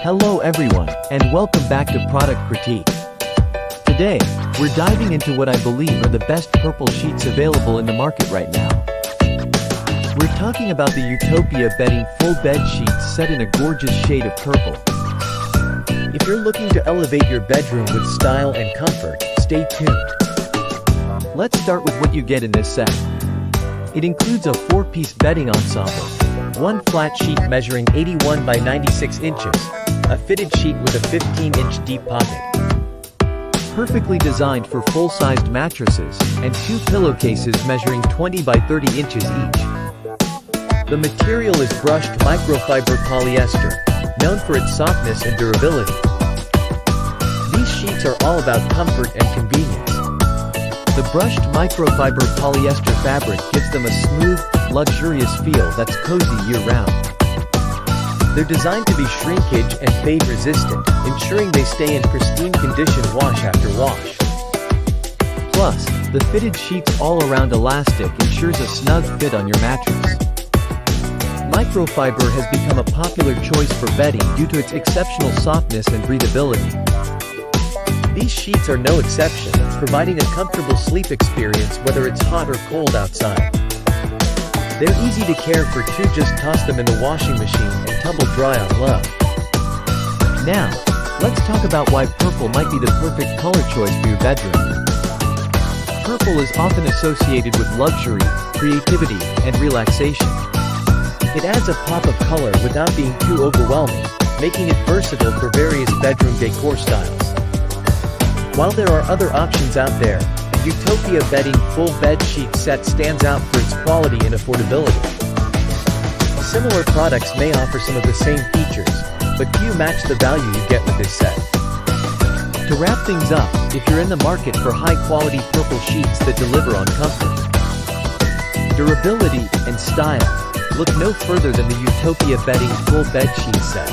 Hello everyone, and welcome back to Product Critique. Today, we're diving into what I believe are the best purple sheets available in the market right now. We're talking about the Utopia bedding full bed sheets set in a gorgeous shade of purple. If you're looking to elevate your bedroom with style and comfort, stay tuned. Let's start with what you get in this set. It includes a 4-piece bedding ensemble, one flat sheet measuring 81 by 96 inches, a fitted sheet with a 15-inch deep pocket. Perfectly designed for full-sized mattresses, and 2 pillowcases measuring 20 by 30 inches each. The material is brushed microfiber polyester, known for its softness and durability. These sheets are all about comfort and convenience. The brushed microfiber polyester fabric gives them a smooth, luxurious feel that's cozy year-round. They're designed to be shrinkage and fade-resistant, ensuring they stay in pristine condition wash after wash. Plus, the fitted sheet's all-around elastic ensures a snug fit on your mattress. Microfiber has become a popular choice for bedding due to its exceptional softness and breathability. These sheets are no exception, providing a comfortable sleep experience whether it's hot or cold outside. They're easy to care for too, just toss them in the washing machine and tumble dry on low. Now, let's talk about why purple might be the perfect color choice for your bedroom. Purple is often associated with luxury, creativity, and relaxation. It adds a pop of color without being too overwhelming, making it versatile for various bedroom decor styles. While there are other options out there, the Utopia bedding full bed sheet set stands out for its quality and affordability. Similar products may offer some of the same features, but few match the value you get with this set. To wrap things up, if you're in the market for high-quality purple sheets that deliver on comfort, durability, and style, look no further than the Utopia bedding full bed sheet set.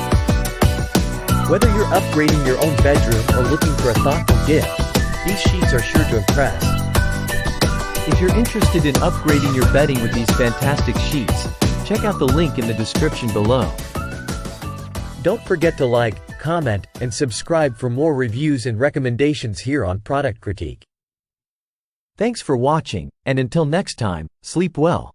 Whether you're upgrading your own bedroom or looking for a thoughtful gift, these sheets are sure to impress. If you're interested in upgrading your bedding with these fantastic sheets, check out the link in the description below. Don't forget to like, comment, and subscribe for more reviews and recommendations here on Product Critique. Thanks for watching, and until next time, sleep well.